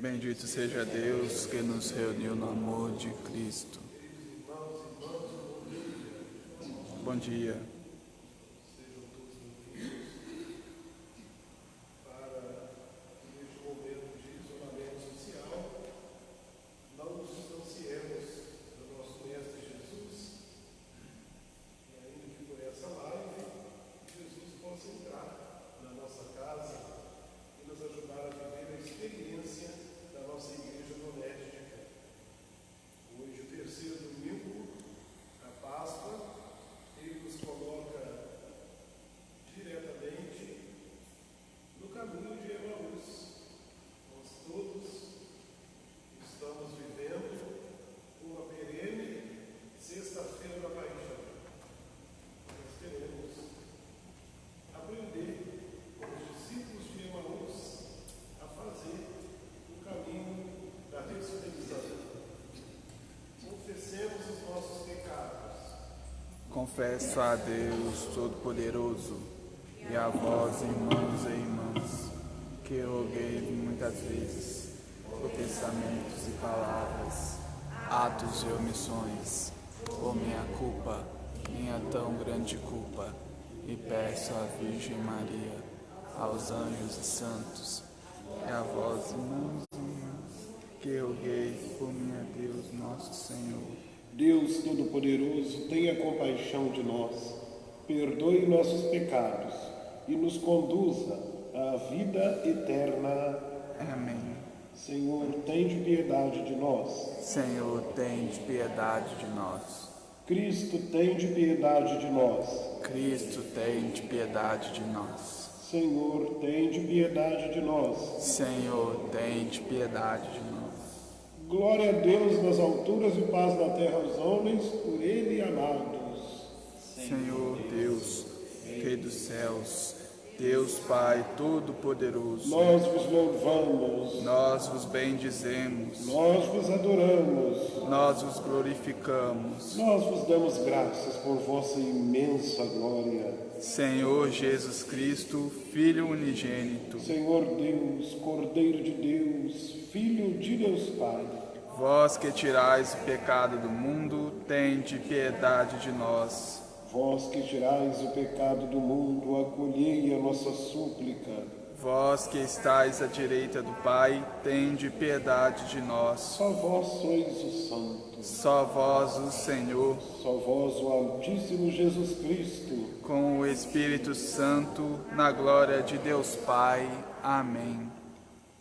Bendito seja Deus que nos reuniu no amor de Cristo. Bom dia. Confesso a Deus Todo-Poderoso e a vós, irmãos e irmãs, que roguei muitas vezes, por pensamentos e palavras, atos e omissões, por minha culpa, minha tão grande culpa, e peço à Virgem Maria, aos anjos e santos, e a vós, irmãos e irmãs, que roguei por mim a Deus nosso Senhor. Deus Todo-Poderoso, tenha compaixão de nós, perdoe nossos pecados e nos conduza à vida eterna. Amém. Senhor, tende piedade de nós. Senhor, tende piedade de nós. Cristo, tende piedade de nós. Cristo, tende piedade de nós. Senhor, tende piedade de nós. Senhor, tende piedade de nós. Glória a Deus nas alturas e paz na terra aos homens, por Ele amados. Senhor Deus, Rei dos céus, Deus Pai Todo-Poderoso, Nós vos louvamos, nós vos bendizemos, nós vos adoramos, nós vos glorificamos. nós vos damos graças por vossa imensa glória. Senhor Jesus Cristo, Filho unigênito, Senhor Deus, Cordeiro de Deus, Filho de Deus Pai, vós que tirais o pecado do mundo, tende piedade de nós. vós que tirais o pecado do mundo, acolhei a nossa súplica. Vós que estais à direita do Pai, tende piedade de nós. Só vós sois o Santo, Só vós, o Senhor, só vós o Altíssimo Jesus Cristo, com o Espírito Santo, na glória de Deus Pai. Amém.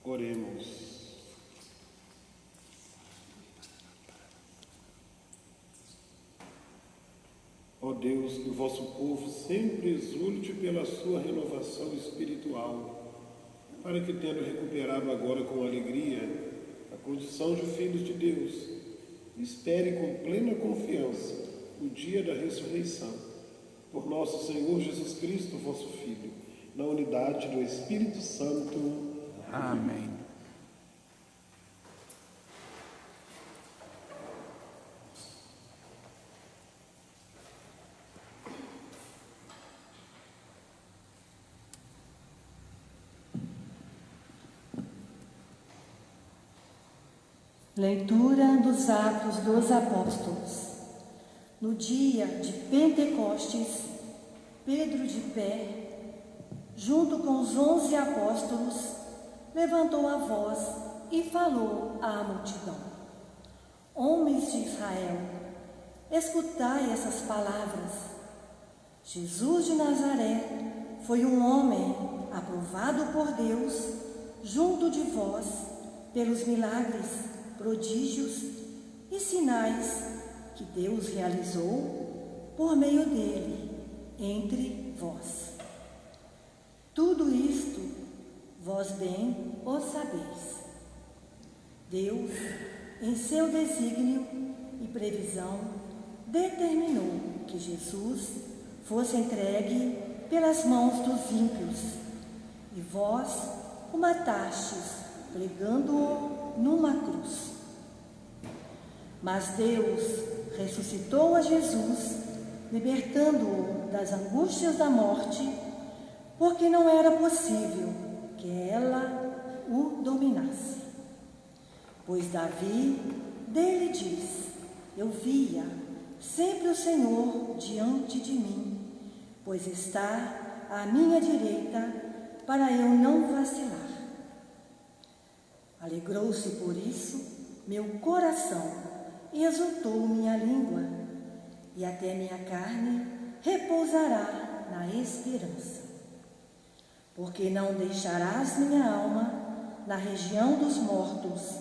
oremos. Ó Deus, que o vosso povo sempre exulte pela sua renovação espiritual, para que, tendo recuperado agora com alegria a condição de filhos de Deus, espere com plena confiança o dia da ressurreição, por nosso Senhor Jesus Cristo, vosso Filho, na unidade do Espírito Santo. Amém. Leitura dos Atos dos Apóstolos. No dia de Pentecostes, Pedro, de pé, junto com os 11 apóstolos, levantou a voz e falou à multidão: Homens de Israel, escutai essas palavras. Jesus de Nazaré foi um homem aprovado por Deus junto de vós pelos milagres, prodígios e sinais que Deus realizou por meio dele entre vós. Tudo isto vós bem o sabeis. Deus, em seu desígnio e previsão, determinou que Jesus fosse entregue pelas mãos dos ímpios, e vós o matastes, pregando-o numa cruz. Mas Deus ressuscitou a Jesus, libertando-o das angústias da morte, porque não era possível que ela o dominasse. Pois Davi dele diz: eu via sempre o Senhor diante de mim, pois está à minha direita, para eu não vacilar. Alegrou-se por isso meu coração e exultou minha língua, e até minha carne repousará na esperança. Porque não deixarás minha alma na região dos mortos,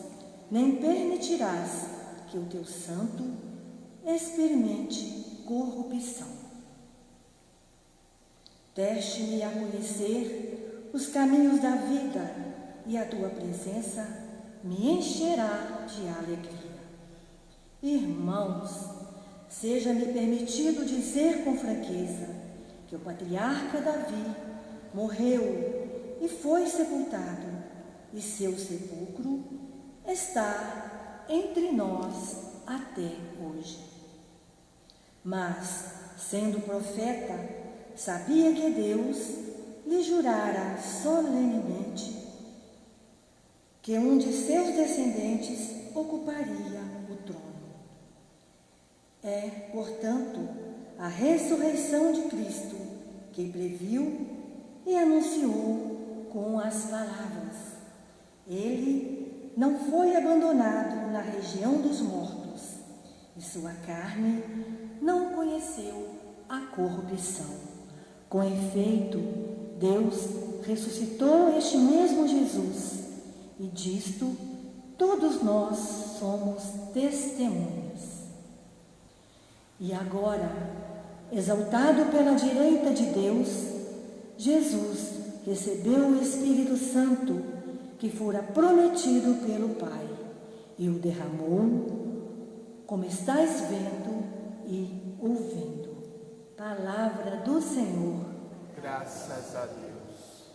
nem permitirás que o teu santo experimente corrupção. Deste-me a conhecer os caminhos da vida, e a tua presença me encherá de alegria. Irmãos, seja-me permitido dizer com franqueza que o patriarca Davi morreu e foi sepultado, e seu sepulcro está entre nós até hoje. Mas, sendo profeta, sabia que Deus lhe jurara solenemente que um de seus descendentes ocuparia o trono. É, portanto, a ressurreição de Cristo que previu e anunciou com as palavras: ele não foi abandonado na região dos mortos, e sua carne não conheceu a corrupção. Com efeito, Deus ressuscitou este mesmo Jesus, e disto todos nós somos testemunhas. E agora, exaltado pela direita de Deus, Jesus recebeu o Espírito Santo que fora prometido pelo Pai, e o derramou, como estáis vendo e ouvindo. Palavra do Senhor. Graças a Deus.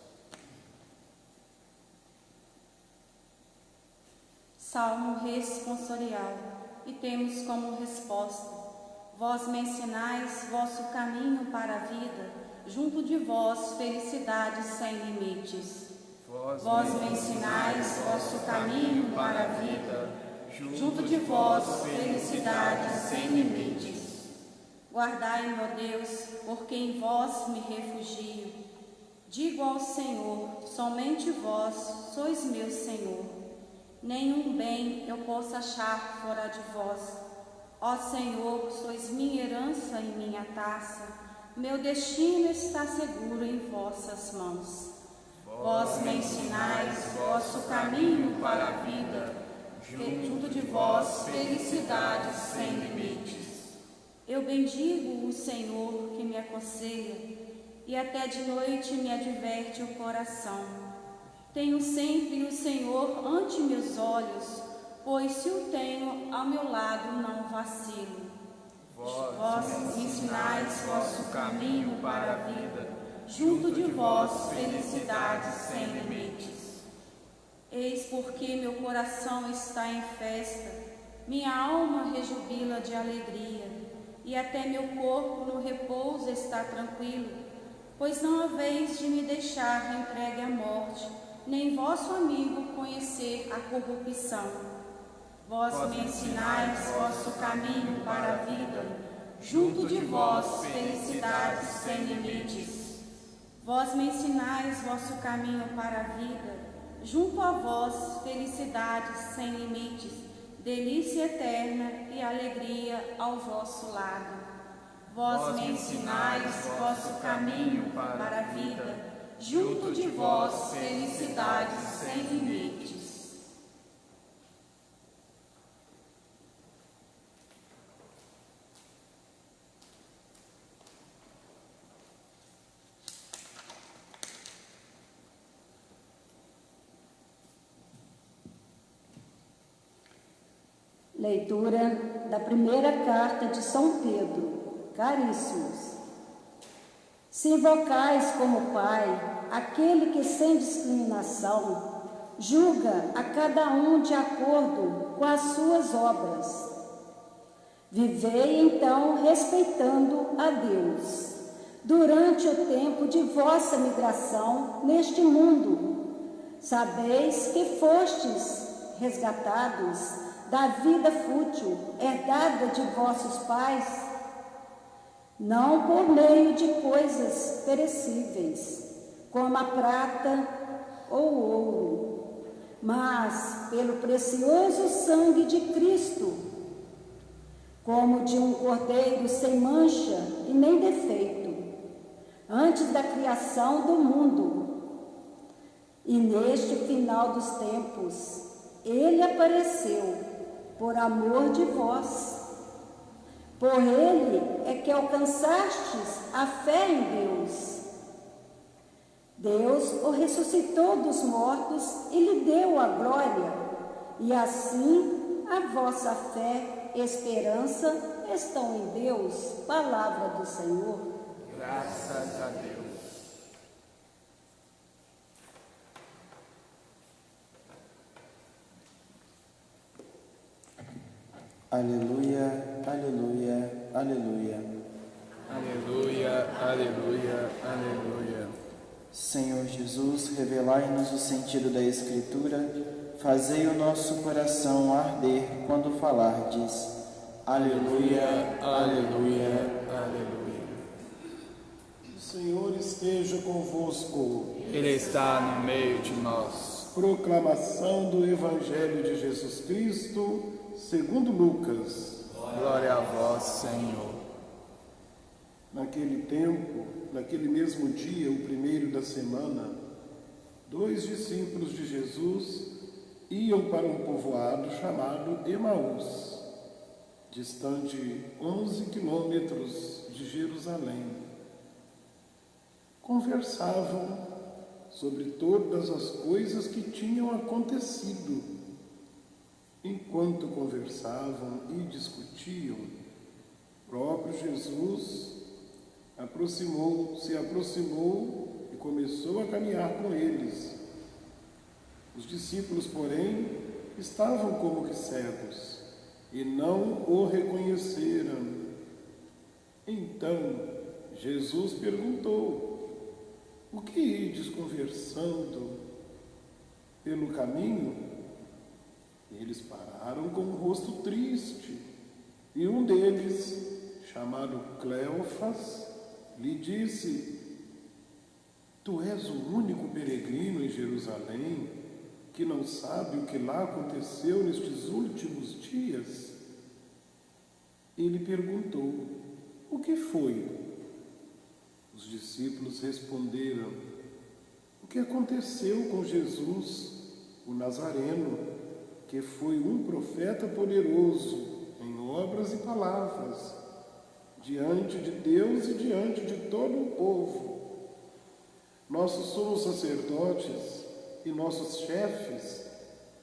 Salmo responsorial, e temos como resposta: vós me ensinais vosso caminho para a vida, junto de vós felicidades sem limites. Vós me ensinais vosso caminho para a vida, junto de vós felicidades sem limites. Guardai-me, ó Deus, porque em vós me refugio. Digo ao Senhor: somente vós sois meu Senhor. Nenhum bem eu posso achar fora de vós. Ó Senhor, sois minha herança e minha taça. Meu destino está seguro em vossas mãos. Vós me ensinais vosso caminho para a vida, junto de vós felicidades sem limites. Eu bendigo o Senhor que me aconselha, e até de noite me adverte o coração. Tenho sempre o Senhor ante meus olhos, pois se o tenho ao meu lado não vacilo. Vós me ensinais vosso caminho para a vida, junto de vós felicidades sem limites. Eis porque meu coração está em festa, minha alma rejubila de alegria, e até meu corpo no repouso está tranquilo, pois não haveis de me deixar entregue à morte, nem vosso amigo conhecer a corrupção. Vós me ensinais vosso caminho para a vida, junto de vós felicidades sem limites. Vós me ensinais vosso caminho para a vida, junto a vós felicidades sem limites, delícia eterna e alegria ao vosso lado. Vós me ensinais vosso caminho para a vida, junto de vós felicidades sem limites. Leitura da primeira carta de São Pedro. Caríssimos, se invocais como Pai aquele que sem discriminação julga a cada um de acordo com as suas obras, vivei então respeitando a Deus durante o tempo de vossa migração neste mundo. Sabeis que fostes resgatados da vida fútil herdada de vossos pais, não por meio de coisas perecíveis, como a prata ou ouro, mas pelo precioso sangue de Cristo, como de um cordeiro sem mancha e nem defeito, antes da criação do mundo. E neste final dos tempos, ele apareceu por amor de vós. Por ele é que alcançastes a fé em Deus. Deus o ressuscitou dos mortos e lhe deu a glória, e assim a vossa fé e esperança estão em Deus. Palavra do Senhor. Graças a Deus. Aleluia, aleluia, aleluia. Aleluia, aleluia, aleluia. Senhor Jesus, revelai-nos o sentido da Escritura, fazei o nosso coração arder quando falardes. Aleluia, aleluia, aleluia. O Senhor esteja convosco. Ele está no meio de nós. Proclamação do Evangelho de Jesus Cristo, segundo Lucas. Glória a vós, Senhor. Naquele tempo, naquele mesmo dia, o primeiro da semana, 2 discípulos de Jesus iam para um povoado chamado Emaús, distante 11 quilômetros de Jerusalém. Conversavam sobre todas as coisas que tinham acontecido. Enquanto conversavam e discutiam, o próprio Jesus se aproximou e começou a caminhar com eles. Os discípulos, porém, estavam como que cegos e não o reconheceram. Então Jesus perguntou: o que ides conversando pelo caminho? Eles pararam com o rosto triste, e um deles, chamado Cleofas, lhe disse: tu és o único peregrino em Jerusalém que não sabe o que lá aconteceu nestes últimos dias? Ele perguntou: o que foi? Os discípulos responderam: o que aconteceu com Jesus, o Nazareno, que foi um profeta poderoso em obras e palavras, diante de Deus e diante de todo o povo. Nossos sumos sacerdotes e nossos chefes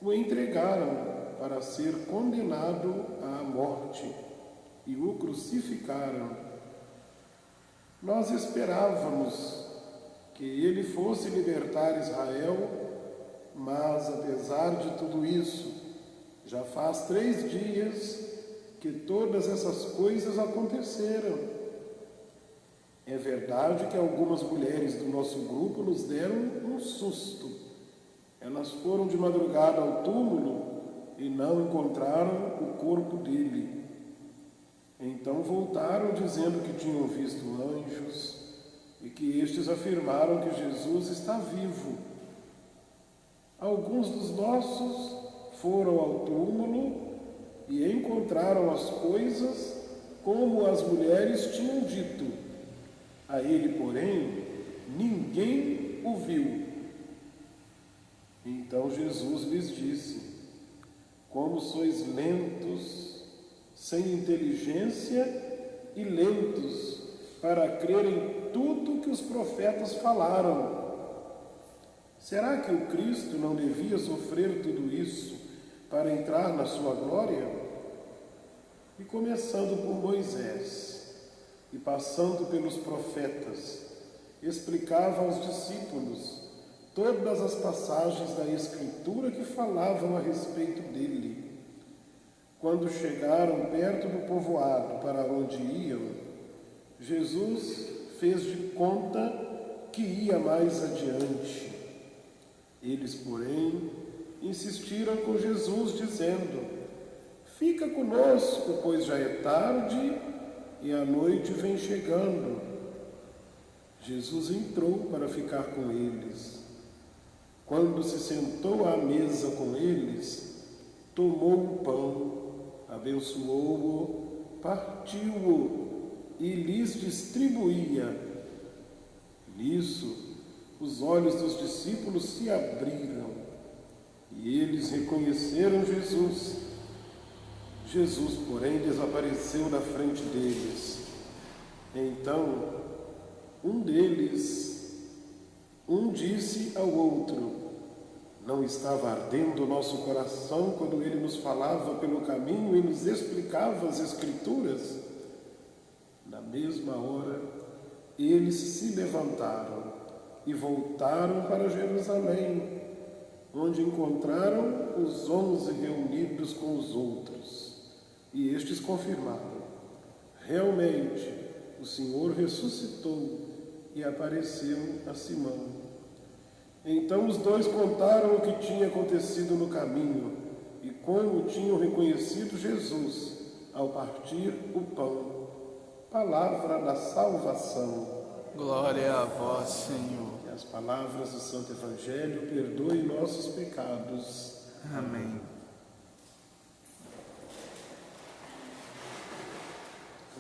o entregaram para ser condenado à morte e o crucificaram. Nós esperávamos que ele fosse libertar Israel, mas apesar de tudo isso, já faz 3 dias que todas essas coisas aconteceram. É verdade que algumas mulheres do nosso grupo nos deram um susto. Elas foram de madrugada ao túmulo e não encontraram o corpo dele. Então voltaram dizendo que tinham visto anjos e que estes afirmaram que Jesus está vivo. Alguns dos nossos foram ao túmulo e encontraram as coisas como as mulheres tinham dito. A ele, porém, ninguém o viu. Então Jesus lhes disse: como sois lentos, sem inteligência e lentos para crer em tudo que os profetas falaram. Será que o Cristo não devia sofrer tudo isso para entrar na sua glória? E começando por Moisés e passando pelos profetas, explicava aos discípulos todas as passagens da Escritura que falavam a respeito dele. Quando chegaram perto do povoado para onde iam, Jesus fez de conta que ia mais adiante. Eles, porém, insistiram com Jesus, dizendo: fica conosco, pois já é tarde e a noite vem chegando. Jesus entrou para ficar com eles. Quando se sentou à mesa com eles, tomou o pão, abençoou-o, partiu-o e lhes distribuía. Nisso, os olhos dos discípulos se abriram e eles reconheceram Jesus. Jesus, porém, desapareceu da frente deles. Então, um disse ao outro: não estava ardendo o nosso coração quando ele nos falava pelo caminho e nos explicava as Escrituras? Na mesma hora, eles se levantaram e voltaram para Jerusalém, onde encontraram os 11 reunidos com os outros. E estes confirmaram: realmente, o Senhor ressuscitou e apareceu a Simão. Então os dois contaram o que tinha acontecido no caminho e como tinham reconhecido Jesus ao partir o pão. Palavra da salvação. Glória a vós, Senhor. Que as palavras do Santo Evangelho perdoem nossos pecados. Amém.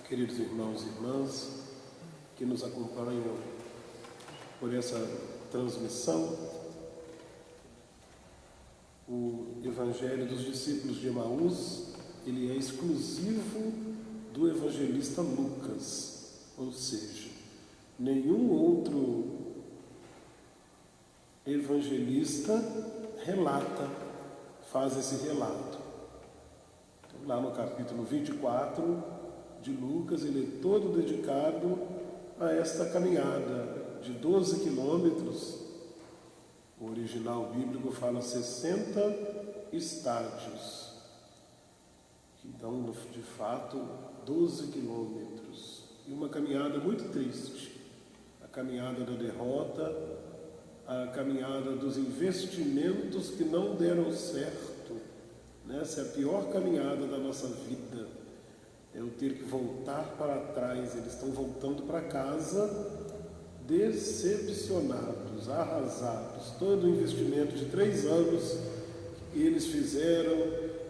Queridos irmãos e irmãs que nos acompanham por essa transmissão, o Evangelho dos discípulos de Emaús, ele é exclusivo do evangelista Lucas, ou seja, nenhum outro evangelista faz esse relato. Então, lá no capítulo 24 de Lucas, ele é todo dedicado a esta caminhada de 12 quilômetros. O original bíblico fala 60 estádios. Então, de fato, 12 quilômetros. E uma caminhada muito triste. A caminhada da derrota, a caminhada dos investimentos que não deram certo. Essa é a pior caminhada da nossa vida. É o ter que voltar para trás. Eles estão voltando para casa decepcionados, arrasados. Todo o investimento de 3 anos que eles fizeram,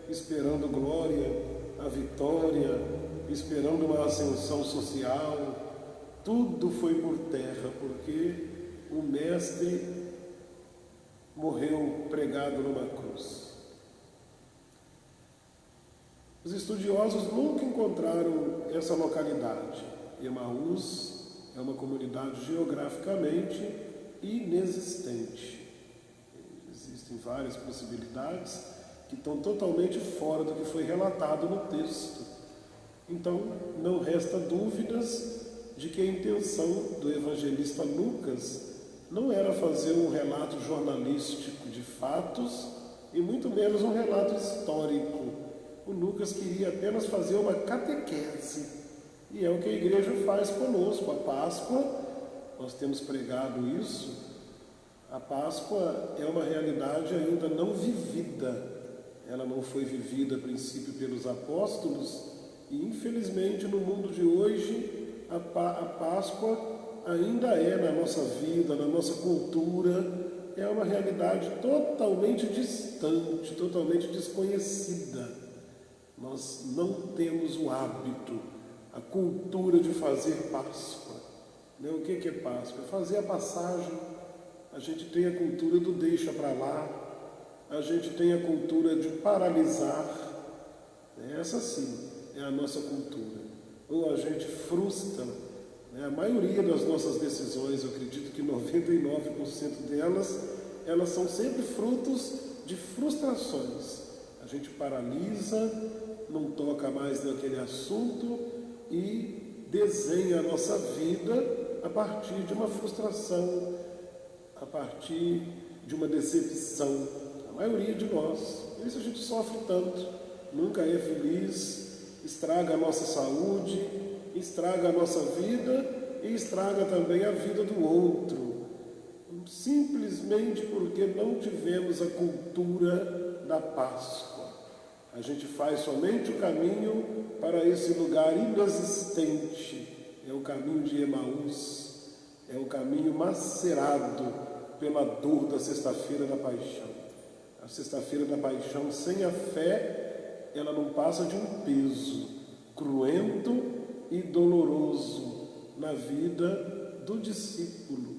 esperando glória, a vitória, esperando uma ascensão social, tudo foi por terra, porque o Mestre morreu pregado numa cruz. Os estudiosos nunca encontraram essa localidade. Emaús é uma comunidade geograficamente inexistente. Existem várias possibilidades que estão totalmente fora do que foi relatado no texto. Então, não resta dúvidas de que a intenção do evangelista Lucas não era fazer um relato jornalístico de fatos e muito menos um relato histórico. O Lucas queria apenas fazer uma catequese, e é o que a igreja faz conosco. A Páscoa, nós temos pregado isso, a Páscoa é uma realidade ainda não vivida. Ela não foi vivida a princípio pelos apóstolos, e infelizmente no mundo de hoje a Páscoa ainda é na nossa vida, na nossa cultura, é uma realidade totalmente distante, totalmente desconhecida. Nós não temos o hábito, a cultura de fazer Páscoa. O que é Páscoa? É fazer a passagem. A gente tem a cultura do deixa para lá, a gente tem a cultura de paralisar. Essa sim é a nossa cultura. Ou a gente frustra. A maioria das nossas decisões, eu acredito que 99% delas, elas são sempre frutos de frustrações. A gente paralisa, não toca mais naquele assunto e desenha a nossa vida a partir de uma frustração, a partir de uma decepção. A maioria de nós. Por isso a gente sofre tanto, nunca é feliz, estraga a nossa saúde, estraga a nossa vida e estraga também a vida do outro. simplesmente porque não tivemos a cultura da Páscoa. A gente faz somente o caminho para esse lugar inexistente. É o caminho de Emaús, é o caminho macerado pela dor da Sexta-feira da Paixão. A Sexta-feira da Paixão, sem a fé, ela não passa de um peso cruento e doloroso na vida do discípulo.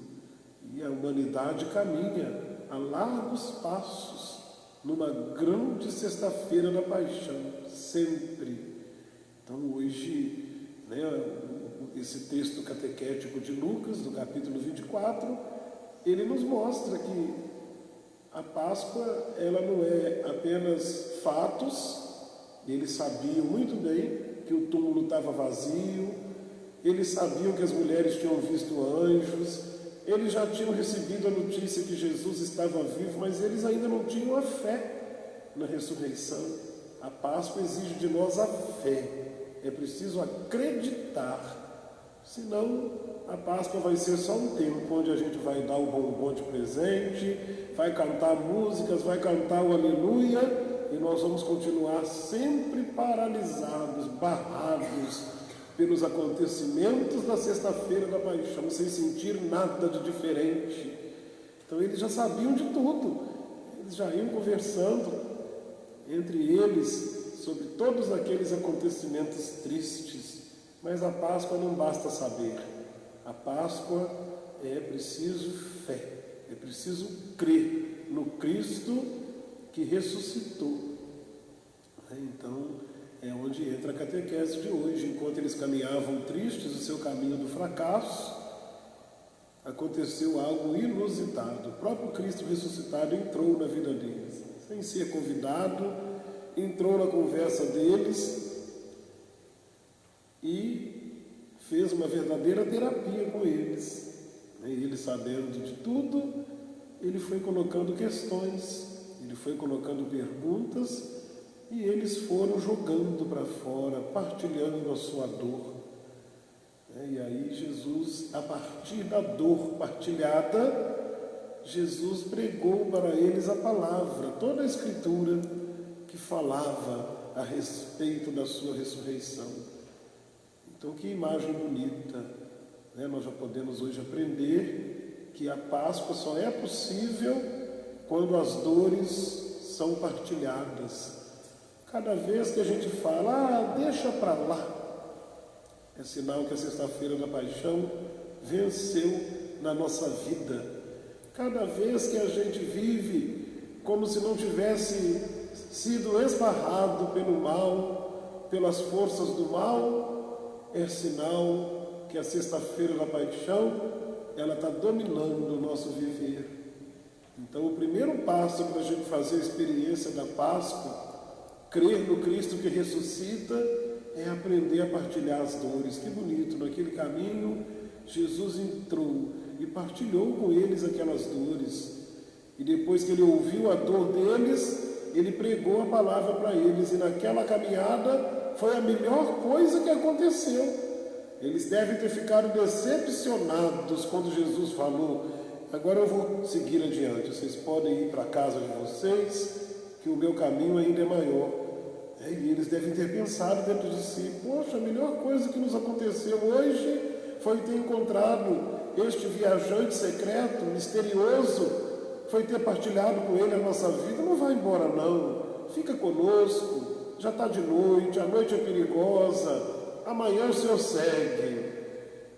E a humanidade caminha a largos passos numa grande Sexta-feira da Paixão, sempre. Então hoje, esse texto catequético de Lucas, do capítulo 24, ele nos mostra que a Páscoa, ela não é apenas fatos. Eles sabiam muito bem que o túmulo estava vazio, eles sabiam que as mulheres tinham visto anjos, eles já tinham recebido a notícia que Jesus estava vivo, mas eles ainda não tinham a fé na ressurreição. A Páscoa exige de nós a fé, é preciso acreditar, senão a Páscoa vai ser só um tempo onde a gente vai dar o bombom de presente, vai cantar músicas, vai cantar o aleluia, e nós vamos continuar sempre paralisados, barrados pelos acontecimentos da Sexta-feira da Paixão, sem sentir nada de diferente. Então eles já sabiam de tudo, eles já iam conversando entre eles sobre todos aqueles acontecimentos tristes. Mas a Páscoa não basta saber, a Páscoa é preciso fé, é preciso crer no Cristo que ressuscitou. Então, é onde entra a catequese de hoje. Enquanto eles caminhavam tristes o seu caminho do fracasso, aconteceu algo inusitado. O próprio Cristo ressuscitado entrou na vida deles, sem ser convidado, entrou na conversa deles e fez uma verdadeira terapia com eles. Ele, sabendo de tudo, ele foi colocando questões, ele foi colocando perguntas, e eles foram jogando para fora, partilhando a sua dor. E aí Jesus, a partir da dor partilhada, Jesus pregou para eles a palavra, toda a Escritura que falava a respeito da sua ressurreição. Então, que imagem bonita, Nós já podemos hoje aprender que a Páscoa só é possível quando as dores são partilhadas. Cada vez que a gente fala, deixa para lá, é sinal que a Sexta-feira da Paixão venceu na nossa vida. Cada vez que a gente vive como se não tivesse sido esbarrado pelo mal, pelas forças do mal, é sinal que a Sexta-feira da Paixão, ela está dominando o nosso viver. Então, o primeiro passo para a gente fazer a experiência da Páscoa, crer no Cristo que ressuscita, é aprender a partilhar as dores. Que bonito, naquele caminho, Jesus entrou e partilhou com eles aquelas dores. E depois que ele ouviu a dor deles, ele pregou a palavra para eles. E naquela caminhada foi a melhor coisa que aconteceu. Eles devem ter ficado decepcionados quando Jesus falou: agora eu vou seguir adiante, vocês podem ir para a casa de vocês, que o meu caminho ainda é maior. E eles devem ter pensado dentro de si: poxa, a melhor coisa que nos aconteceu hoje foi ter encontrado este viajante secreto, misterioso, foi ter partilhado com ele a nossa vida. Não vai embora não, fica conosco, já está de noite, a noite é perigosa, amanhã o Senhor segue.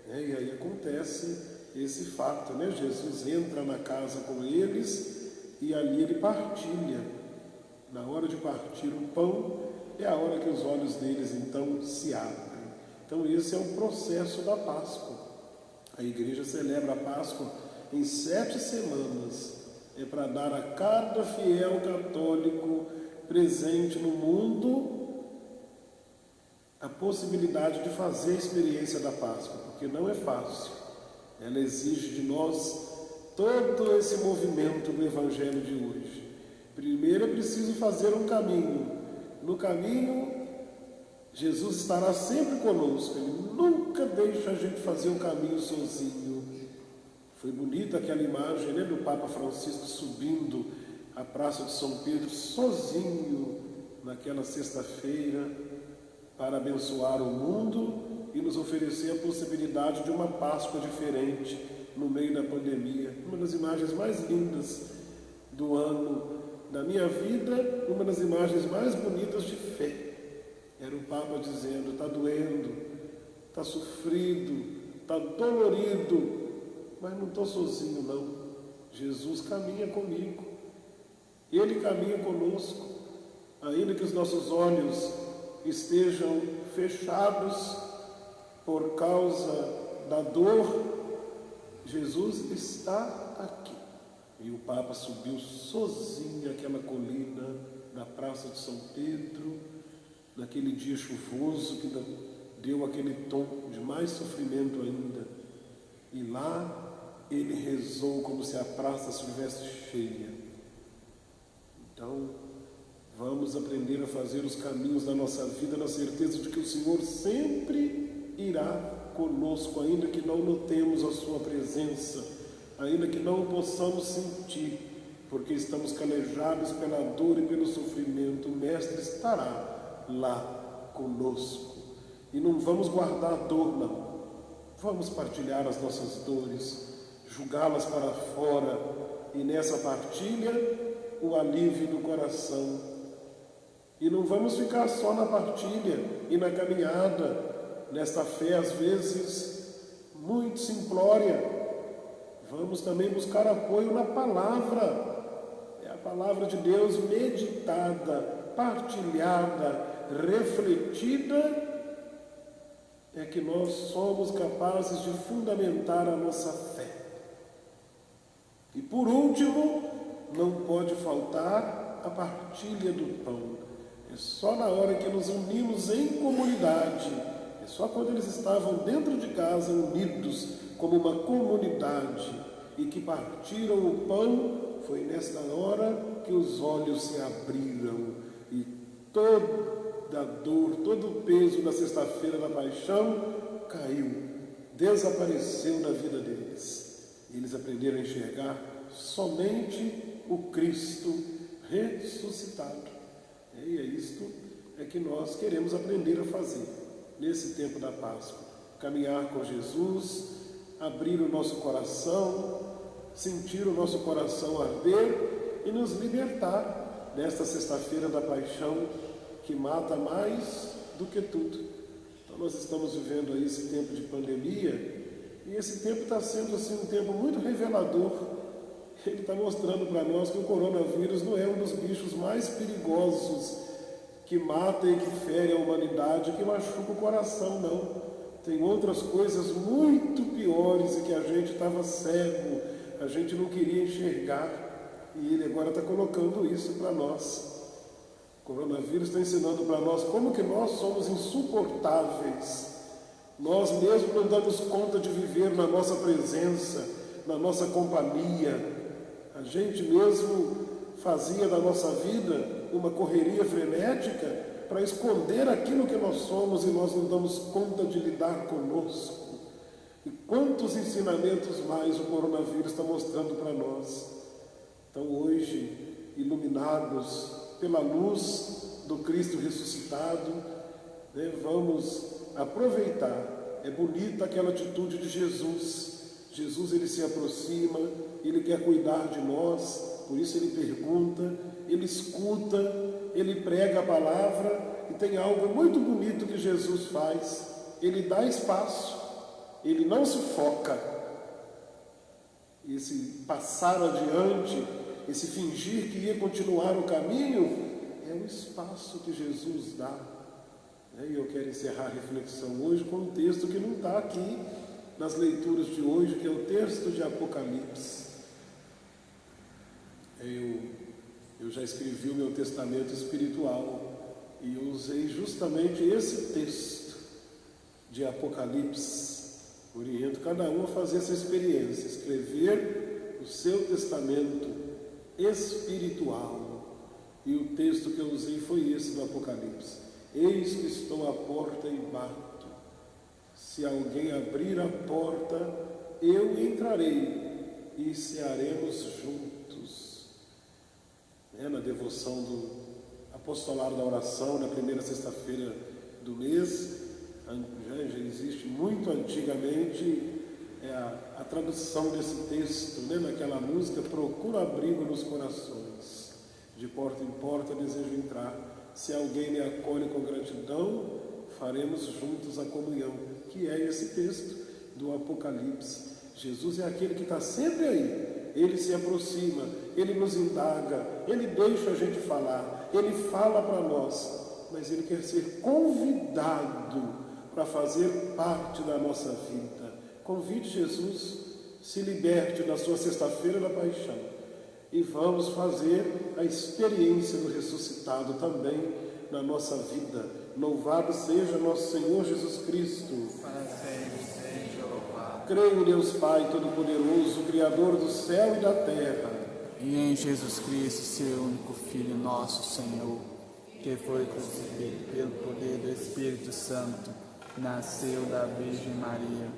E aí acontece esse fato, Jesus entra na casa com eles e ali ele partilha. Na hora de partir o pão, é a hora que os olhos deles então se abrem. Então esse é o processo da Páscoa. A igreja celebra a Páscoa em 7 semanas. É para dar a cada fiel católico presente no mundo a possibilidade de fazer a experiência da Páscoa, porque não é fácil. Ela exige de nós todo esse movimento do Evangelho de hoje. Primeiro é preciso fazer um caminho. No caminho, Jesus estará sempre conosco. Ele nunca deixa a gente fazer o caminho sozinho. Foi bonita aquela imagem, né, do Papa Francisco subindo a Praça de São Pedro sozinho naquela sexta-feira para abençoar o mundo e nos oferecer a possibilidade de uma Páscoa diferente no meio da pandemia. Uma das imagens mais lindas do ano da minha vida, uma das imagens mais bonitas de fé. Era o Papa dizendo: está doendo, está sofrido, está dolorido, mas não estou sozinho não. Jesus caminha comigo, Ele caminha conosco, ainda que os nossos olhos estejam fechados por causa da dor, Jesus está aqui. E o Papa subiu sozinho aquela colina da Praça de São Pedro, naquele dia chuvoso que deu aquele tom de mais sofrimento ainda. E lá ele rezou como se a praça estivesse cheia. Então, vamos aprender a fazer os caminhos da nossa vida na certeza de que o Senhor sempre irá conosco, ainda que não notemos a sua presença, ainda que não o possamos sentir, porque estamos calejados pela dor e pelo sofrimento. O Mestre estará lá conosco. E não vamos guardar a dor, não. Vamos partilhar as nossas dores, jogá-las para fora, e nessa partilha o alívio do coração. E não vamos ficar só na partilha e na caminhada, nesta fé às vezes muito simplória. Vamos também buscar apoio na palavra. É a palavra de Deus meditada, partilhada, refletida, é que nós somos capazes de fundamentar a nossa fé. E por último, não pode faltar a partilha do pão. É só na hora que nos unimos em comunidade, é só quando eles estavam dentro de casa unidos como uma comunidade e que partiram o pão, foi nesta hora que os olhos se abriram e toda a dor, todo o peso da sexta-feira da paixão caiu, desapareceu da vida deles. Eles aprenderam a enxergar somente o Cristo ressuscitado. E é isto que nós queremos aprender a fazer nesse tempo da Páscoa. Caminhar com Jesus, abrir o nosso coração, sentir o nosso coração arder e nos libertar desta sexta-feira da paixão que mata mais do que tudo. Então nós estamos vivendo aí esse tempo de pandemia e esse tempo está sendo assim um tempo muito revelador. Ele está mostrando para nós que o coronavírus não é um dos bichos mais perigosos que mata e que fere a humanidade, que machuca o coração, não. Tem outras coisas muito piores e que a gente estava cego, a gente não queria enxergar, e ele agora está colocando isso para nós. O coronavírus está ensinando para nós como que nós somos insuportáveis. Nós mesmos não damos conta de viver na nossa presença, na nossa companhia. A gente mesmo fazia da nossa vida uma correria frenética para esconder aquilo que nós somos e nós não damos conta de lidar conosco. E quantos ensinamentos mais o coronavírus está mostrando para nós. Então hoje, iluminados pela luz do Cristo ressuscitado, vamos aproveitar. É bonita aquela atitude de Jesus. Jesus, ele se aproxima, ele quer cuidar de nós, por isso ele pergunta, ele escuta, ele prega a palavra, e tem algo muito bonito que Jesus faz. Ele dá espaço, ele não se foca. Esse passar adiante, esse fingir que ia continuar o caminho, é o espaço que Jesus dá. E eu quero encerrar a reflexão hoje com um texto que não está aqui nas leituras de hoje, que é o texto de Apocalipse. Eu já escrevi o meu testamento espiritual e eu usei justamente esse texto de Apocalipse. Oriento cada um a fazer essa experiência, escrever o seu testamento espiritual. E o texto que eu usei foi esse do Apocalipse. Eis que estou à porta e bato. Se alguém abrir a porta, eu entrarei e cearemos juntos. Na devoção do apostolado da oração, na primeira sexta-feira do mês, já existe muito antigamente a tradução desse texto, naquela música: procura abrigo nos corações, de porta em porta desejo entrar, se alguém me acolhe com gratidão, faremos juntos a comunhão, que é esse texto do Apocalipse. Jesus é aquele que está sempre aí, ele se aproxima, ele nos indaga, ele deixa a gente falar, ele fala para nós, mas ele quer ser convidado para fazer parte da nossa vida. Convide Jesus, se liberte da sua sexta-feira da paixão e vamos fazer a experiência do ressuscitado também na nossa vida. Louvado seja nosso Senhor Jesus Cristo. Para sempre seja louvado. Creio em Deus Pai Todo-Poderoso, Criador do céu e da terra, E em Jesus Cristo, seu único Filho, nosso Senhor, que foi concebido pelo poder do Espírito Santo, nasceu da Virgem Maria,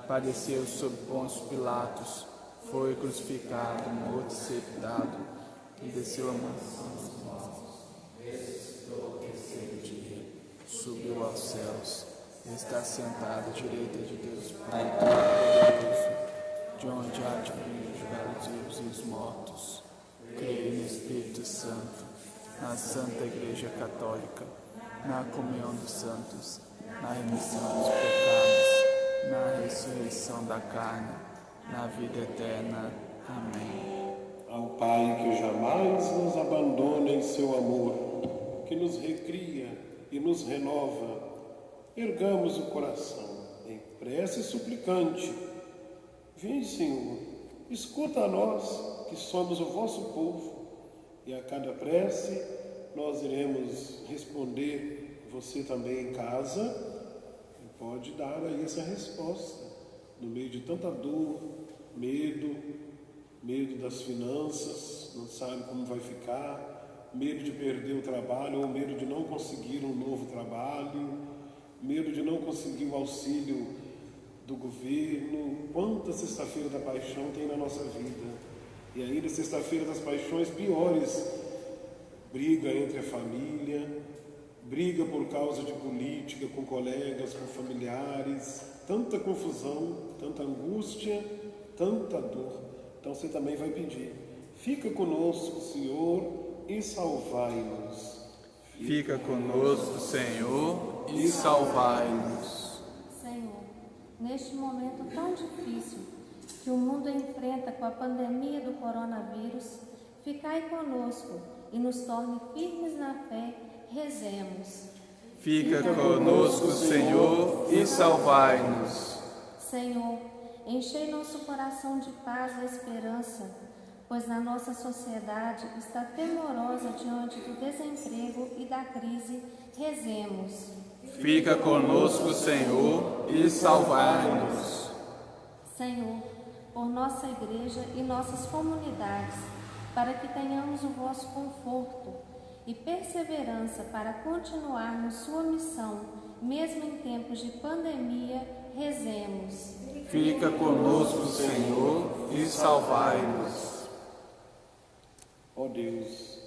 padeceu sob Pôncio Pilatos, foi crucificado, morto e sepultado, e desceu a mansão dos mortos, ressuscitou ao terceiro dia, subiu aos céus, está sentado à direita de Deus Pai Todo-Poderoso, de onde há de vir julgar os vivos e os mortos. Creio no Espírito Santo, na Santa Igreja Católica, na comunhão dos santos, na remissão dos pecados, na ressurreição da carne, na vida eterna. Amém. ao Pai que jamais nos abandona em seu amor, que nos recria e nos renova, ergamos o coração em prece suplicante. Vem, Senhor, escuta a nós, que somos o vosso povo, e a cada prece nós iremos responder. Você também em casa pode dar aí essa resposta, no meio de tanta dor, medo das finanças, não sabe como vai ficar, medo de perder o trabalho ou medo de não conseguir um novo trabalho, medo de não conseguir o auxílio do governo. Quanta sexta-feira da paixão tem na nossa vida, e ainda sexta-feira das paixões piores, briga entre a família, briga por causa de política, com colegas, com familiares, tanta confusão, tanta angústia, tanta dor. Então você também vai pedir: fica conosco, Senhor, e salvai-nos. Fica conosco, Senhor, e salvai-nos. Senhor, neste momento tão difícil que o mundo enfrenta com a pandemia do coronavírus, ficai conosco e nos torne firmes na fé. Rezemos. Fica conosco, Senhor, e salvai-nos. Senhor, enchei nosso coração de paz e esperança, pois a nossa sociedade está temorosa diante do desemprego e da crise. Rezemos. Fica conosco, Senhor, e salvai-nos. Senhor, por nossa igreja e nossas comunidades, para que tenhamos o vosso conforto e perseverança para continuarmos sua missão, mesmo em tempos de pandemia. Rezemos. Fica conosco, Senhor, e salvai-nos. Ó Deus,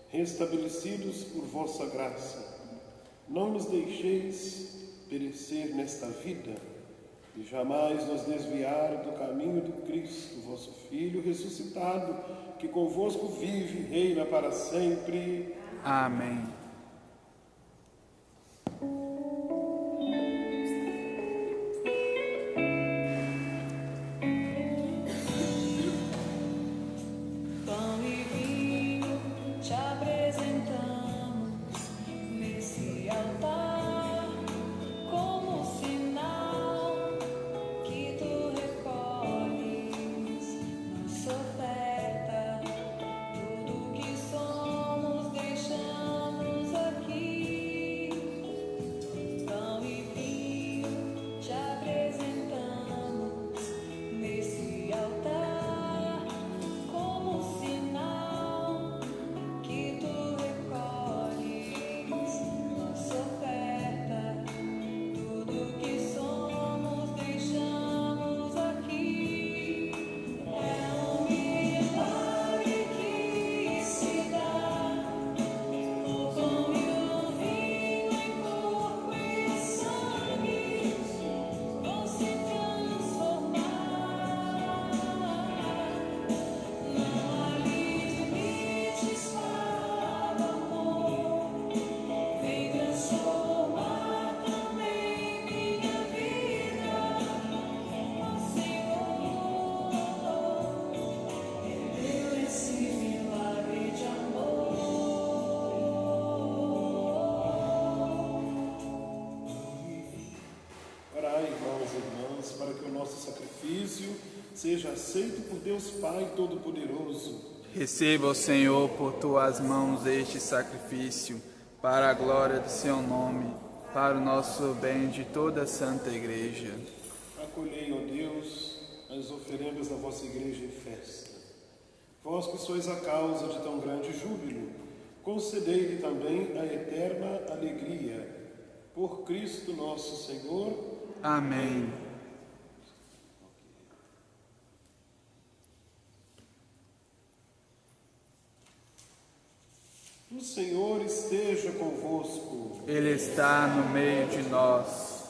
restabelecidos por vossa graça, não nos deixeis perecer nesta vida e jamais nos desviar do caminho do Cristo, vosso Filho ressuscitado, que convosco vive e reina para sempre. Amém. Pão e vinho te apresentamos nesse altar, como sinal que tu recolhes nossa oferta. Tudo que somos deixamos seja aceito por Deus Pai Todo-Poderoso. Receba, ó Senhor, por tuas mãos este sacrifício, para a glória do seu nome, para o nosso bem de toda a Santa Igreja. Acolhei, ó Deus, as oferendas da vossa Igreja em festa. Vós que sois a causa de tão grande júbilo, concedei-lhe também a eterna alegria. Por Cristo nosso Senhor. Amém. O Senhor esteja convosco. Ele está no meio de nós.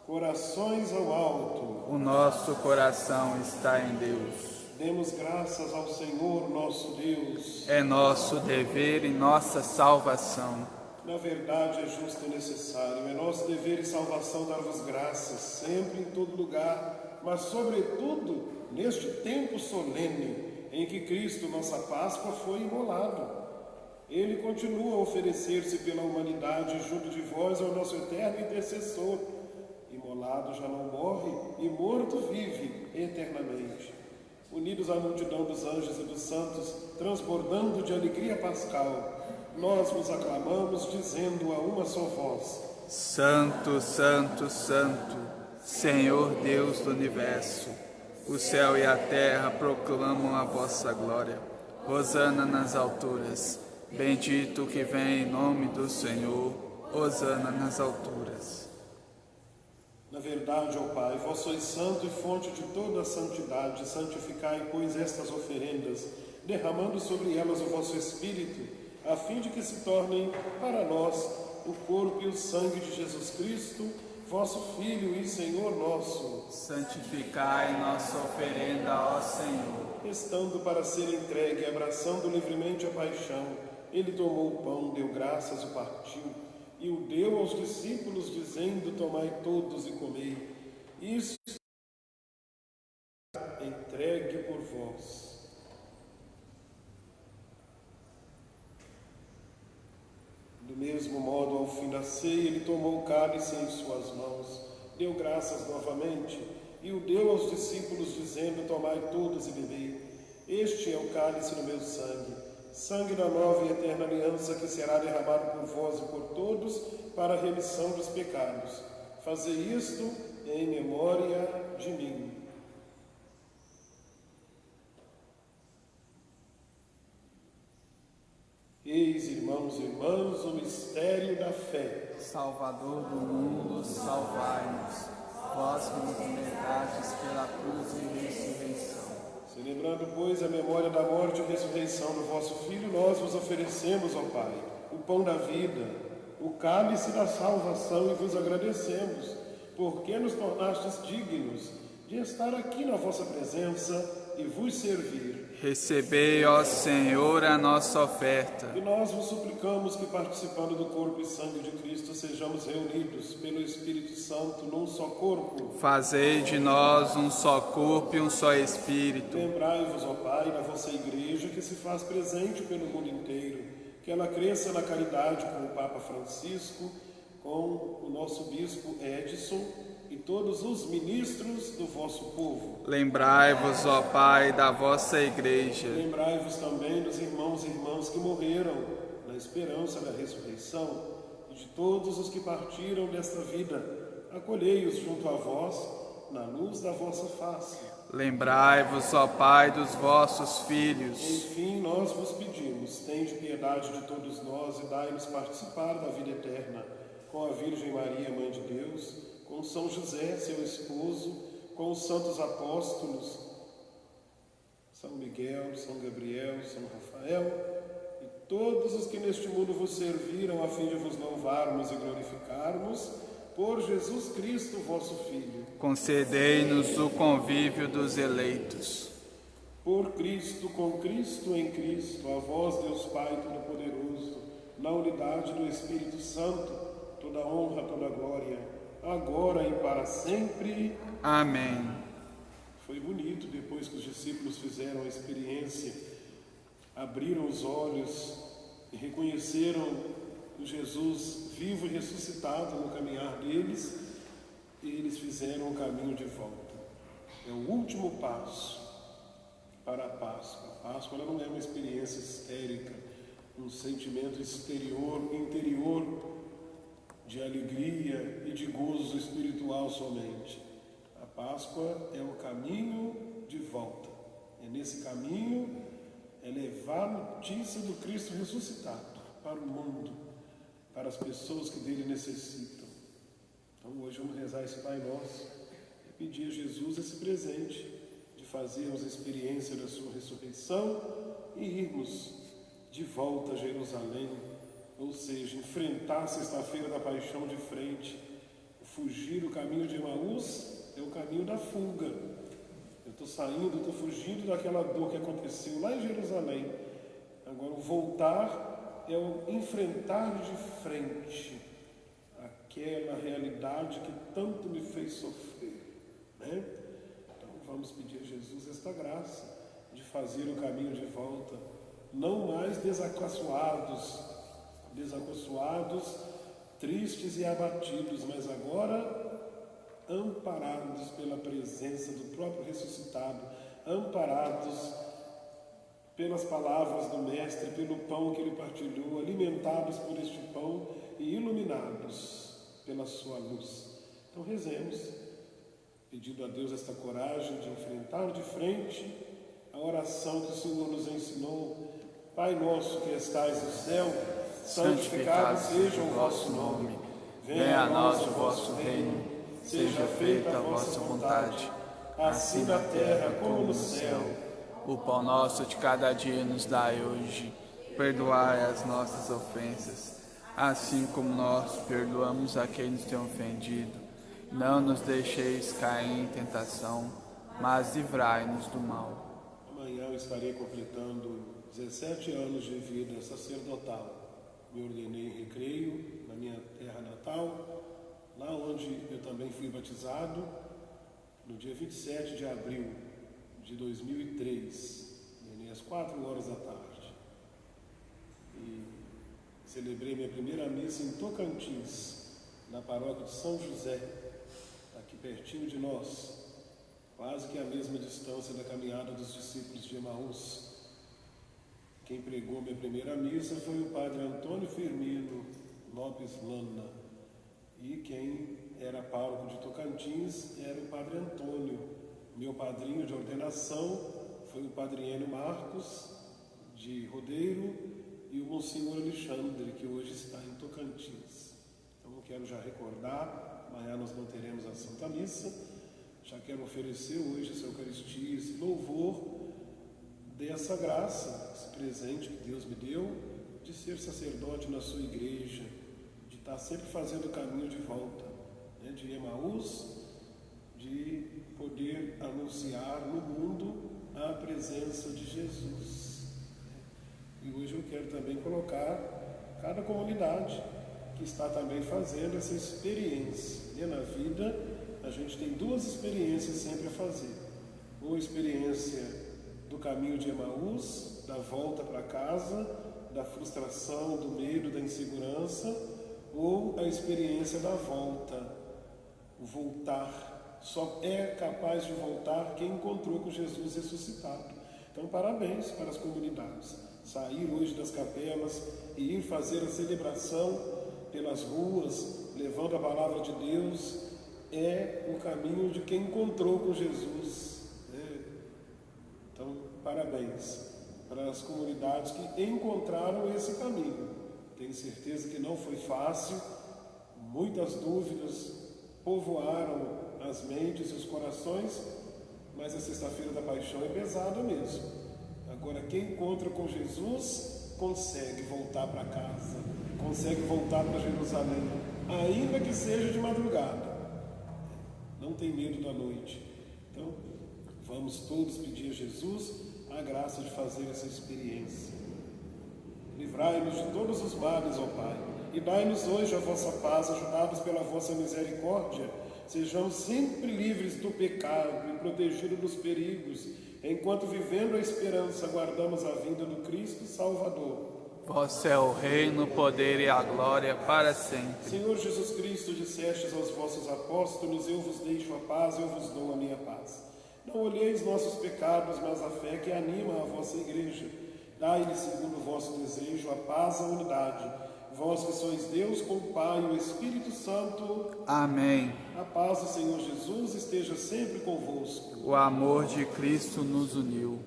Corações ao alto. O nosso coração está em Deus. Demos graças ao Senhor nosso Deus. É nosso dever e nossa salvação. Na verdade, é justo e necessário. É nosso dever e salvação dar-vos graças, sempre, em todo lugar, mas, sobretudo, neste tempo solene em que Cristo, nossa Páscoa, foi imolado. Ele continua a oferecer-se pela humanidade junto de vós ao nosso eterno intercessor. Imolado já não morre e morto vive eternamente. Unidos à multidão dos anjos e dos santos, transbordando de alegria pascal, nós vos aclamamos, dizendo a uma só voz: Santo, Santo, Santo, Senhor Deus do Universo, o céu e a terra proclamam a vossa glória. Hosana nas alturas. Bendito que vem em nome do Senhor. Hosana nas alturas. Na verdade, ó Pai, vós sois santo e fonte de toda a santidade. Santificai, pois, estas oferendas, derramando sobre elas o vosso Espírito, a fim de que se tornem para nós o corpo e o sangue de Jesus Cristo, vosso Filho e Senhor nosso. Santificai nossa oferenda, ó Senhor. Estando para ser entregue, abraçando livremente a paixão, ele tomou o pão, deu graças, o partiu e o deu aos discípulos, dizendo: tomai todos e comei. Isso entregue por vós. Do mesmo modo, ao fim da ceia, ele tomou o cálice em suas mãos, deu graças novamente e o deu aos discípulos, dizendo: tomai todos e bebei. Este é o cálice do meu sangue, sangue da nova e eterna aliança, que será derramado por vós e por todos para a remissão dos pecados. Fazei isto em memória de mim. Eis, irmãos e irmãs, o mistério da fé. Salvador do mundo, salvai-nos. Vós que nos libertastes pela cruz e ressurreição. Celebrando, pois, a memória da morte e ressurreição do vosso Filho, nós vos oferecemos, ó Pai, o pão da vida, o cálice da salvação, e vos agradecemos, porque nos tornastes dignos de estar aqui na vossa presença e vos servir. Recebei, ó Senhor, a nossa oferta. E nós vos suplicamos que, participando do corpo e sangue de Cristo, sejamos reunidos pelo Espírito Santo num só corpo. Fazei de nós um só corpo e um só Espírito. Lembrai-vos, ó Pai, da vossa Igreja, que se faz presente pelo mundo inteiro, que ela cresça na caridade com o Papa Francisco, com o nosso Bispo Edson e todos os ministros do vosso povo. Lembrai-vos, ó Pai, da vossa Igreja. Lembrai-vos também dos irmãos e irmãs que morreram na esperança da ressurreição e de todos os que partiram desta vida. Acolhei-os junto a vós, na luz da vossa face. Lembrai-vos, ó Pai, dos vossos filhos. Enfim, nós vos pedimos, tende piedade de todos nós e dai-nos participar da vida eterna, com a Virgem Maria, Mãe de Deus, com São José, seu esposo, com os santos apóstolos, São Miguel, São Gabriel, São Rafael, e todos os que neste mundo vos serviram, a fim de vos louvarmos e glorificarmos, por Jesus Cristo, vosso Filho. Concedei-nos o convívio dos eleitos. Por Cristo, com Cristo, em Cristo, a vós, Deus Pai Todo-Poderoso, na unidade do Espírito Santo, toda honra, toda glória, agora e para sempre. Amém. Foi bonito, depois que os discípulos fizeram a experiência, abriram os olhos e reconheceram o Jesus vivo e ressuscitado no caminhar deles, e eles fizeram o caminho de volta. é o último passo para a Páscoa. A Páscoa ela não é uma experiência histérica, um sentimento interior de alegria e de gozo espiritual somente. A Páscoa é o caminho de volta. É nesse caminho é levar a notícia do Cristo ressuscitado para o mundo, para as pessoas que dele necessitam. Então hoje vamos rezar esse Pai Nosso e pedir a Jesus esse presente de fazermos a experiência da sua ressurreição e irmos de volta a Jerusalém, ou seja, enfrentar a sexta-feira da paixão de frente. Fugir o caminho de Emaús é o caminho da fuga. Eu estou saindo, estou fugindo daquela dor que aconteceu lá em Jerusalém. Agora o voltar é o enfrentar de frente aquela realidade que tanto me fez sofrer, né? Então vamos pedir a Jesus esta graça de fazer o caminho de volta, não mais desacossoados, tristes e abatidos, mas agora amparados pela presença do próprio ressuscitado, amparados pelas palavras do Mestre, pelo pão que ele partilhou, alimentados por este pão e iluminados pela sua luz. Então rezemos, pedindo a Deus esta coragem de enfrentar de frente a oração que o Senhor nos ensinou. Pai nosso que estais no céu, santificado seja o vosso nome. Venha a nós o vosso reino. Seja feita a vossa vontade, assim na terra como no céu. O pão nosso de cada dia nos dai hoje. Perdoai as nossas ofensas, assim como nós perdoamos a quem nos tem ofendido. Não nos deixeis cair em tentação, mas livrai-nos do mal. Amanhã eu estarei completando 17 anos de vida sacerdotal. Me ordenei em Recreio, na minha terra natal, lá onde eu também fui batizado, no dia 27 de abril de 2003, às 4 horas da tarde. E celebrei minha primeira missa em Tocantins, na paróquia de São José, aqui pertinho de nós, quase que a mesma distância da caminhada dos discípulos de Emaús. Quem pregou minha primeira missa foi o padre Antônio Firmino Lopes Lana. E quem era pároco de Tocantins era o padre Antônio. Meu padrinho de ordenação foi o padre Enio Marcos, de Rodeiro, e o Monsenhor Alexandre, que hoje está em Tocantins. Então eu quero já recordar, amanhã nós não teremos a Santa Missa, já quero oferecer hoje essa Eucaristia, esse louvor dessa graça, esse presente que Deus me deu, de ser sacerdote na sua igreja, de estar sempre fazendo o caminho de volta, né, de Emaús, de poder anunciar no mundo a presença de Jesus. E hoje eu quero também colocar cada comunidade que está também fazendo essa experiência. E na vida a gente tem 2 experiências sempre a fazer. Ou a experiência do caminho de Emaús, da volta para casa, da frustração, do medo, da insegurança, ou a experiência da volta, o voltar. Só é capaz de voltar quem encontrou com Jesus ressuscitado. Então, parabéns para as comunidades. Sair hoje das capelas e ir fazer a celebração pelas ruas, levando a palavra de Deus, é o caminho de quem encontrou com Jesus. Então, parabéns para as comunidades que encontraram esse caminho. Tenho certeza que não foi fácil, muitas dúvidas povoaram as mentes e os corações, mas a sexta-feira da paixão é pesada mesmo. Agora, quem encontra com Jesus consegue voltar para casa, consegue voltar para Jerusalém, ainda que seja de madrugada. Não tem medo da noite. Então, vamos todos pedir a Jesus a graça de fazer essa experiência. Livrai-nos de todos os males, ó Pai, e dai-nos hoje a vossa paz, ajudados pela vossa misericórdia. Sejamos sempre livres do pecado e protegidos dos perigos, enquanto vivendo a esperança aguardamos a vinda do Cristo Salvador. Vosso é o reino, o poder e a glória para sempre. Senhor Jesus Cristo, dissestes aos vossos apóstolos: eu vos deixo a paz, eu vos dou a minha paz. Não olheis nossos pecados, mas a fé que anima a vossa igreja. Dai-lhe, segundo o vosso desejo, a paz e a unidade. Vós que sois Deus com o Pai e o Espírito Santo. Amém. A paz do Senhor Jesus esteja sempre convosco. O amor de Cristo nos uniu.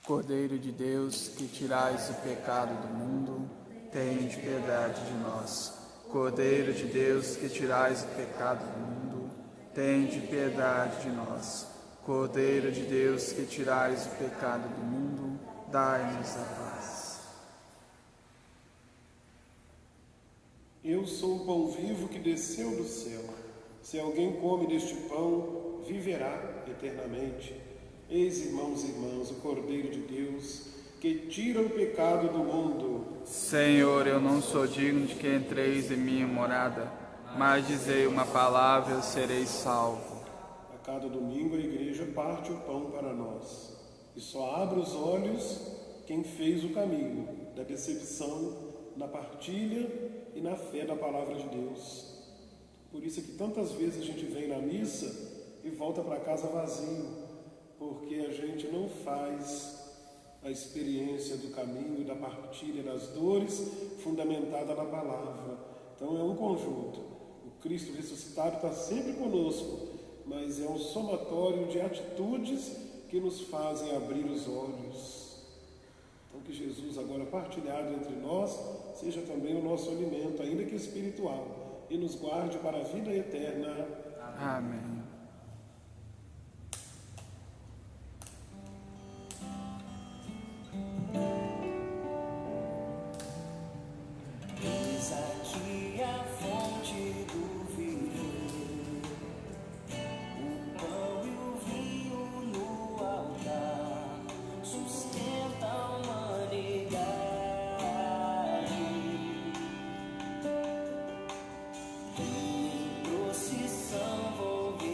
Cordeiro de Deus, que tirais o pecado do mundo, tende piedade de nós. Cordeiro de Deus, que tirais o pecado do mundo, tende piedade de nós. Cordeiro de Deus, que tirais o pecado do mundo, dai-nos a paz. Eu sou o pão vivo que desceu do céu. Se alguém come deste pão, viverá eternamente. Eis, irmãos e irmãs, o Cordeiro de Deus, que tira o pecado do mundo. Senhor, eu não sou digno de que entreis em minha morada, mas dizei uma palavra, eu serei salvo. A cada domingo a igreja parte o pão para nós. E só abre os olhos quem fez o caminho da decepção, na partilha e na fé da palavra de Deus. Por isso é que tantas vezes a gente vem na missa e volta para casa vazio, porque a gente não faz a experiência do caminho, da partilha, das dores, fundamentada na palavra. Então é um conjunto. O Cristo ressuscitado está sempre conosco, mas é um somatório de atitudes que nos fazem abrir os olhos. Então que Jesus, agora partilhado entre nós, seja também o nosso alimento, ainda que espiritual, e nos guarde para a vida eterna. Amém. Eis aqui a fonte do viver, o pão e o vinho no altar, sustenta a humanidade. E em procissão vou ver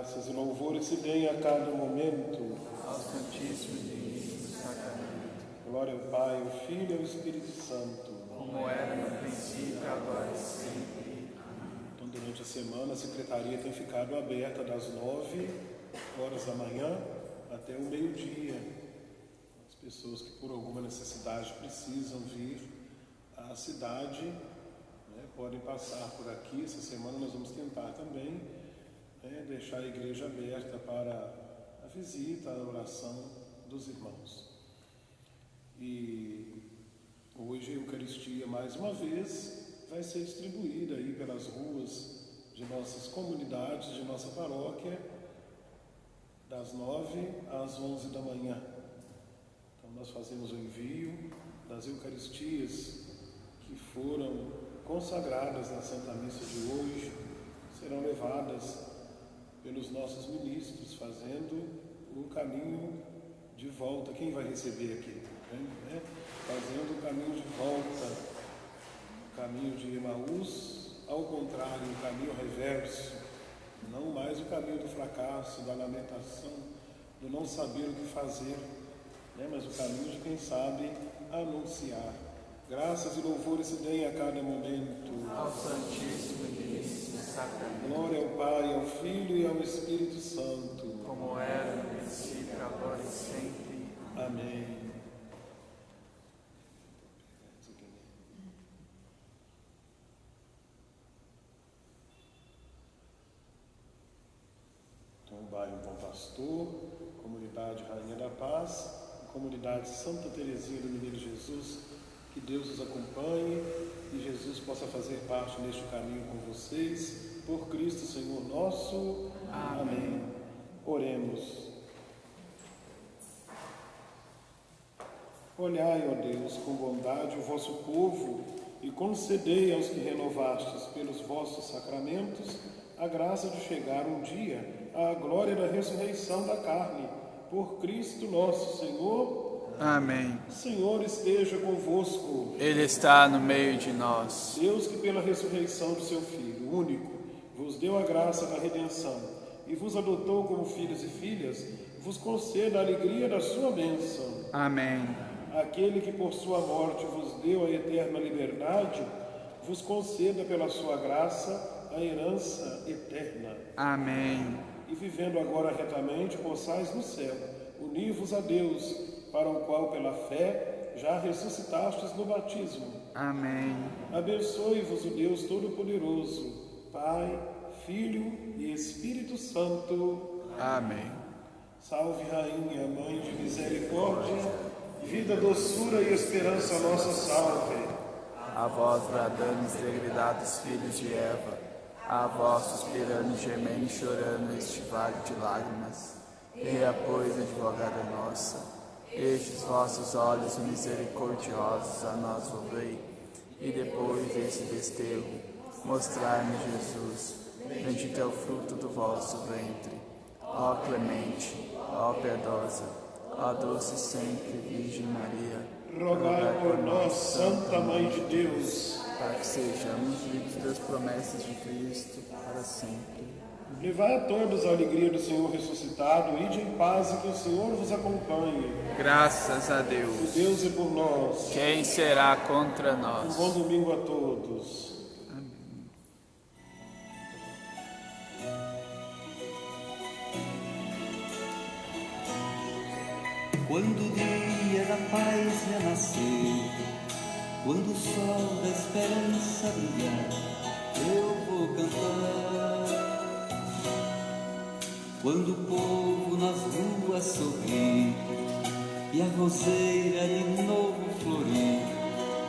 Graças e louvores se deem a cada momento ao Santíssimo e Diviníssimo Sacramento, glória ao Pai, ao Filho e ao Espírito Santo. como era no princípio, agora e sempre. Então, durante a semana, a Secretaria tem ficado aberta das 9h da manhã até o meio-dia. As pessoas que por alguma necessidade precisam vir à cidade, né, podem passar por aqui. Essa semana nós vamos tentar também deixar a igreja aberta para a visita, a oração dos irmãos. E hoje a Eucaristia, mais uma vez, vai ser distribuída aí pelas ruas de nossas comunidades, de nossa paróquia, das 9 às 11 da manhã. Então nós fazemos o envio das Eucaristias que foram consagradas na Santa Missa de hoje, serão levadas pelos nossos ministros, fazendo o caminho de volta. Quem vai receber aqui? Fazendo o caminho de volta, o caminho de Emaús, ao contrário, o caminho reverso, não mais o caminho do fracasso, da lamentação, do não saber o que fazer, mas o caminho de quem sabe anunciar. Graças e louvores se deem a cada momento ao Santíssimo e Diviníssimo Sacramento, glória ao Pai, ao Filho e ao Espírito Santo, como era no princípio, agora e sempre. Amém. Então, o bairro Bom Pastor, comunidade Rainha da Paz, comunidade Santa Teresinha do Menino Jesus, que Deus os acompanhe e Jesus possa fazer parte neste caminho com vocês, por Cristo Senhor nosso. Amém. Oremos. Olhai, ó Deus, com bondade o vosso povo e concedei aos que renovastes pelos vossos sacramentos a graça de chegar um dia à glória da ressurreição da carne, por Cristo nosso Senhor. Amém. O Senhor esteja convosco. Ele está no meio de nós. Deus, que pela ressurreição do seu Filho único vos deu a graça da redenção e vos adotou como filhos e filhas, vos conceda a alegria da sua bênção. Amém. Aquele que por sua morte vos deu a eterna liberdade, vos conceda pela sua graça a herança eterna. Amém. E vivendo agora retamente, possais no céu unir-vos a Deus, para o qual pela fé já ressuscitastes no batismo. Amém. Abençoe-vos o Deus Todo-Poderoso, Pai, Filho e Espírito Santo. Amém. Salve, Rainha, Mãe de Misericórdia, vida, doçura e esperança nossa, salve. A vós bradamos, degredados filhos de Eva, a vós suspirando, gemendo e chorando neste vale de lágrimas. Eia, pois, advogada nossa, estes vossos olhos misericordiosos a nós volvei, e depois desse desterro, mostrai-nos Jesus, bendito é o fruto do vosso ventre. Ó clemente, ó piedosa, ó doce sempre Virgem Maria, rogai por nós, Santa Mãe de Deus, para que sejamos vivos das promessas de Cristo para sempre. Levai a todos a alegria do Senhor ressuscitado, ide em paz e que o Senhor vos acompanhe. Graças a Que Deus. Deus é por nós. Quem será contra Um nós? bom domingo a todos. Quando o dia da paz renascer, quando o sol da esperança brilhar, eu vou cantar. Quando o povo nas ruas sorrir e a roseira de novo florir,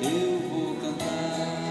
eu vou cantar.